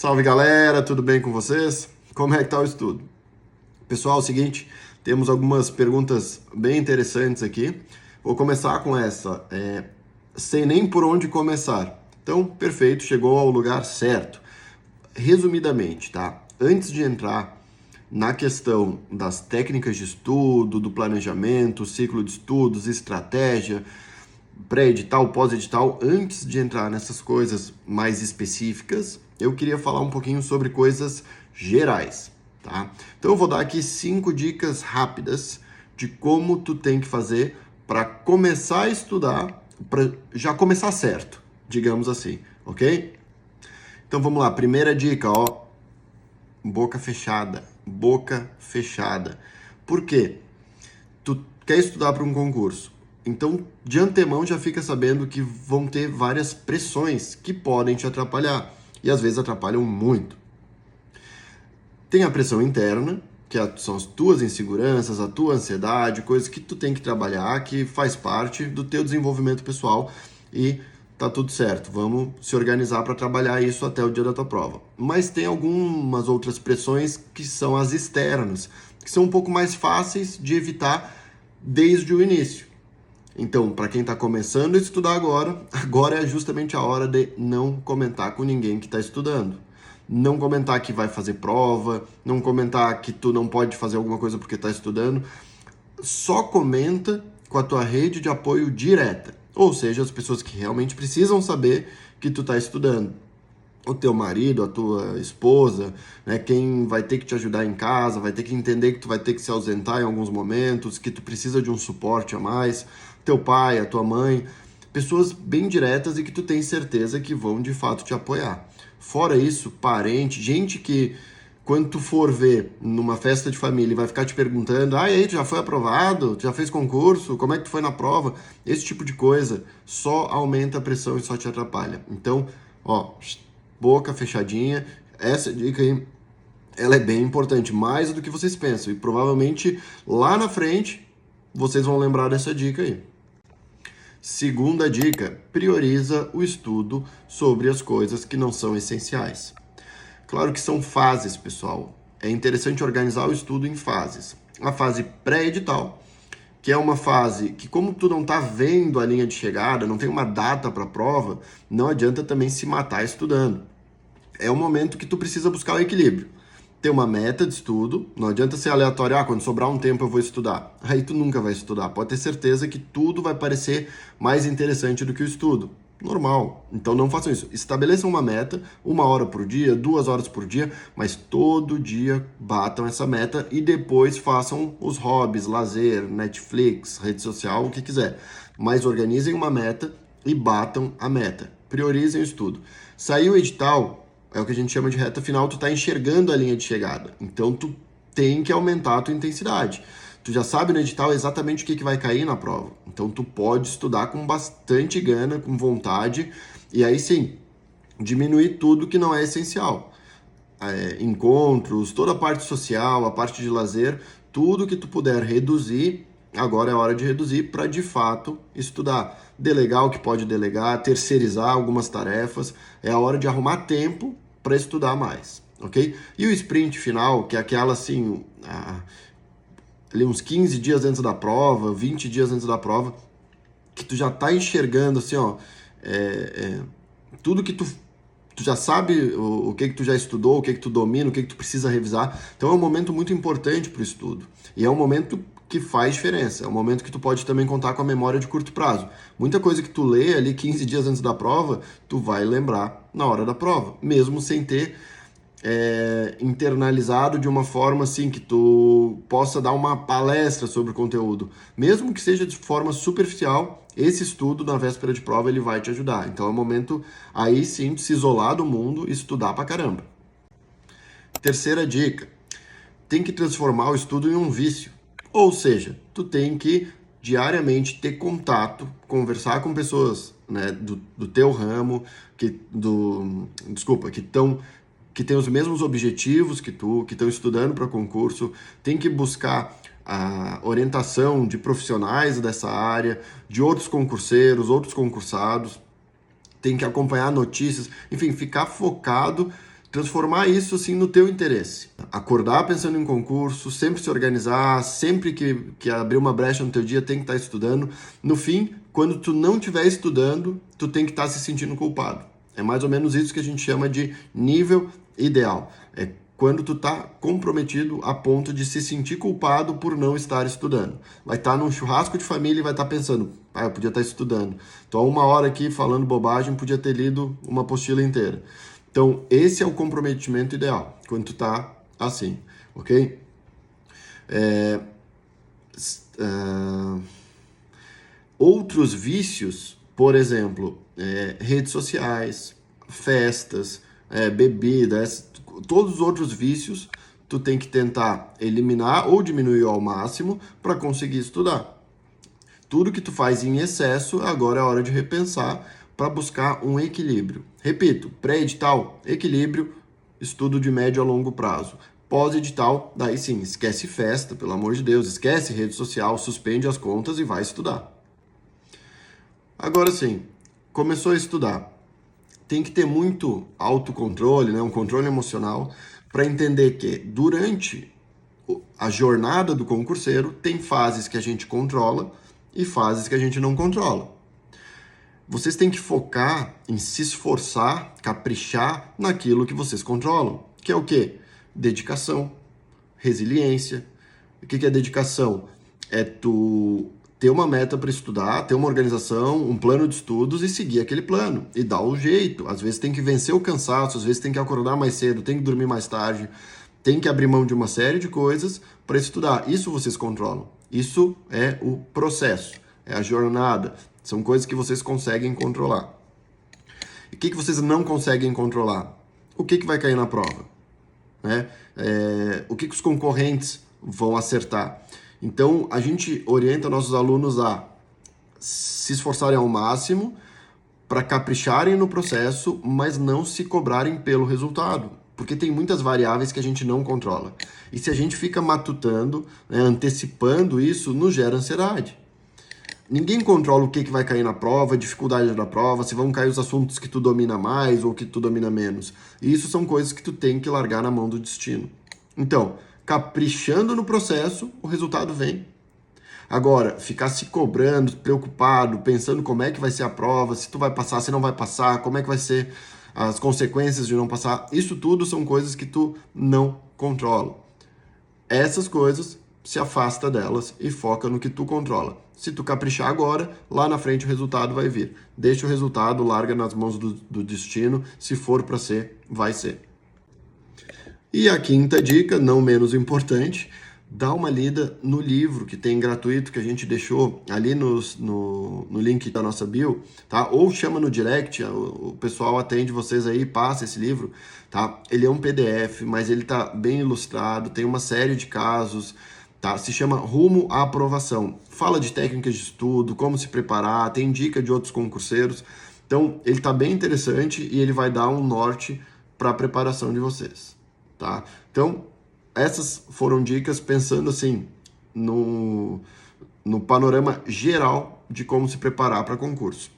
Salve galera, tudo bem com vocês? Como é que tá o estudo? Pessoal, é o seguinte, temos algumas perguntas bem interessantes aqui. Vou começar com essa, sem nem por onde começar. Então, perfeito, chegou ao lugar certo. Resumidamente, tá? Antes de entrar na questão das técnicas de estudo, do planejamento, ciclo de estudos, estratégia, pré-edital, pós-edital, antes de entrar nessas coisas mais específicas, eu queria falar um pouquinho sobre coisas gerais, tá? Então eu vou dar aqui 5 dicas rápidas de como tu tem que fazer para começar a estudar, para já começar certo, digamos assim, ok? Então vamos lá, primeira dica, ó, boca fechada, boca fechada. Por quê? Tu quer estudar para um concurso, então de antemão já fica sabendo que vão ter várias pressões que podem te atrapalhar, e às vezes atrapalham muito. Tem a pressão interna, que são as tuas inseguranças, a tua ansiedade, coisas que tu tem que trabalhar, que faz parte do teu desenvolvimento pessoal e tá tudo certo. Vamos se organizar para trabalhar isso até o dia da tua prova. Mas tem algumas outras pressões que são as externas, que são um pouco mais fáceis de evitar desde o início. Então, para quem está começando a estudar agora é justamente a hora de não comentar com ninguém que está estudando. Não comentar que vai fazer prova, não comentar que tu não pode fazer alguma coisa porque está estudando. Só comenta com a tua rede de apoio direta, ou seja, as pessoas que realmente precisam saber que tu está estudando. O teu marido, a tua esposa, né, quem vai ter que te ajudar em casa, vai ter que entender que tu vai ter que se ausentar em alguns momentos, que tu precisa de um suporte a mais, teu pai, a tua mãe, pessoas bem diretas e que tu tem certeza que vão de fato te apoiar. Fora isso, parente, gente que quando tu for ver numa festa de família vai ficar te perguntando, e aí, tu já foi aprovado? Tu já fez concurso? Como é que tu foi na prova? Esse tipo de coisa só aumenta a pressão e só te atrapalha. Então, ó, boca fechadinha, essa dica aí, ela é bem importante, mais do que vocês pensam. E provavelmente lá na frente vocês vão lembrar dessa dica aí. Segunda dica, prioriza o estudo sobre as coisas que não são essenciais. Claro que são fases, pessoal. É interessante organizar o estudo em fases. A fase pré-edital, que é uma fase que, como tu não está vendo a linha de chegada, não tem uma data para a prova, não adianta também se matar estudando. É o momento que tu precisa buscar o equilíbrio. Ter uma meta de estudo, não adianta ser aleatório, quando sobrar um tempo eu vou estudar. Aí tu nunca vai estudar. Pode ter certeza que tudo vai parecer mais interessante do que o estudo. Normal. Então não façam isso. Estabeleçam uma meta, 1 hora por dia, 2 horas por dia, mas todo dia batam essa meta e depois façam os hobbies, lazer, Netflix, rede social, o que quiser. Mas organizem uma meta e batam a meta. Priorizem o estudo. Saiu o edital, é o que a gente chama de reta final, tu tá enxergando a linha de chegada. Então tu tem que aumentar a tua intensidade. Tu já sabe no edital exatamente o que vai cair na prova. Então tu pode estudar com bastante gana, com vontade, e aí sim, diminuir tudo que não é essencial. Encontros, toda a parte social, a parte de lazer, tudo que tu puder reduzir, agora é a hora de reduzir para de fato estudar. Delegar o que pode delegar, terceirizar algumas tarefas, é a hora de arrumar tempo para estudar mais, ok? E o sprint final, que é aquela assim, ali uns 15 dias antes da prova, 20 dias antes da prova, que tu já tá enxergando assim, ó, tudo que tu já sabe o que tu já estudou, o que tu domina, o que tu precisa revisar. Então é um momento muito importante para o estudo. E é um momento que faz diferença. É um momento que tu pode também contar com a memória de curto prazo. Muita coisa que tu lê ali 15 dias antes da prova, tu vai lembrar na hora da prova, mesmo sem ter internalizado de uma forma assim que tu possa dar uma palestra sobre o conteúdo. Mesmo que seja de forma superficial, esse estudo na véspera de prova ele vai te ajudar. Então é o momento aí sim de se isolar do mundo e estudar pra caramba. Terceira dica, tem que transformar o estudo em um vício. Ou seja, tu tem que diariamente ter contato, conversar com pessoas, né, do teu ramo, que tem os mesmos objetivos que tu, que estão estudando para concurso, tem que buscar a orientação de profissionais dessa área, de outros concurseiros, outros concursados, tem que acompanhar notícias, enfim, ficar focado transformar isso assim no teu interesse. Acordar pensando em concurso, sempre se organizar, sempre que abrir uma brecha no teu dia tem que estar estudando. No fim, quando tu não estiver estudando, tu tem que estar se sentindo culpado. É mais ou menos isso que a gente chama de nível ideal. É quando tu tá comprometido a ponto de se sentir culpado por não estar estudando. Vai estar num churrasco de família e vai estar pensando, eu podia estar estudando. Tô há 1 hora aqui falando bobagem, podia ter lido uma apostila inteira. Então, esse é o comprometimento ideal, quando tu tá assim, ok? Outros vícios, por exemplo, redes sociais, festas, bebidas, todos os outros vícios, tu tem que tentar eliminar ou diminuir ao máximo para conseguir estudar. Tudo que tu faz em excesso, agora é hora de repensar para buscar um equilíbrio. Repito, pré-edital, equilíbrio, estudo de médio a longo prazo. Pós-edital, daí sim, esquece festa, pelo amor de Deus, esquece rede social, suspende as contas e vai estudar. Agora sim, começou a estudar. Tem que ter muito autocontrole, né, um controle emocional, para entender que durante a jornada do concurseiro tem fases que a gente controla e fases que a gente não controla. Vocês têm que focar em se esforçar, caprichar naquilo que vocês controlam, que é o quê? Dedicação, resiliência. O que é dedicação? É tu ter uma meta para estudar, ter uma organização, um plano de estudos e seguir aquele plano. E dar o jeito. Às vezes tem que vencer o cansaço, às vezes tem que acordar mais cedo, tem que dormir mais tarde, tem que abrir mão de uma série de coisas para estudar. Isso vocês controlam. Isso é o processo, é a jornada. São coisas que vocês conseguem controlar. E o que vocês não conseguem controlar? O que vai cair na prova? Né? O que os concorrentes vão acertar? Então, a gente orienta nossos alunos a se esforçarem ao máximo para capricharem no processo, mas não se cobrarem pelo resultado. Porque tem muitas variáveis que a gente não controla. E se a gente fica matutando, né, antecipando isso, nos gera ansiedade. Ninguém controla o que vai cair na prova, a dificuldade da prova, se vão cair os assuntos que tu domina mais ou que tu domina menos. E isso são coisas que tu tem que largar na mão do destino. Então, caprichando no processo, o resultado vem. Agora, ficar se cobrando, preocupado, pensando como é que vai ser a prova, se tu vai passar, se não vai passar, como é que vai ser as consequências de não passar, isso tudo são coisas que tu não controla. Essas coisas, se afasta delas e foca no que tu controla. Se tu caprichar agora, lá na frente o resultado vai vir. Deixa o resultado, larga nas mãos do destino. Se for para ser, vai ser. E a quinta dica, não menos importante, dá uma lida no livro que tem gratuito, que a gente deixou ali no link da nossa bio, tá? Ou chama no direct, o pessoal atende vocês aí, passa esse livro, tá? Ele é um PDF, mas ele tá bem ilustrado, tem uma série de casos, tá? Se chama Rumo à Aprovação. Fala de técnicas de estudo, como se preparar, tem dica de outros concurseiros. Então, ele tá bem interessante e ele vai dar um norte para a preparação de vocês, tá? Então, essas foram dicas pensando assim no panorama geral de como se preparar para concurso.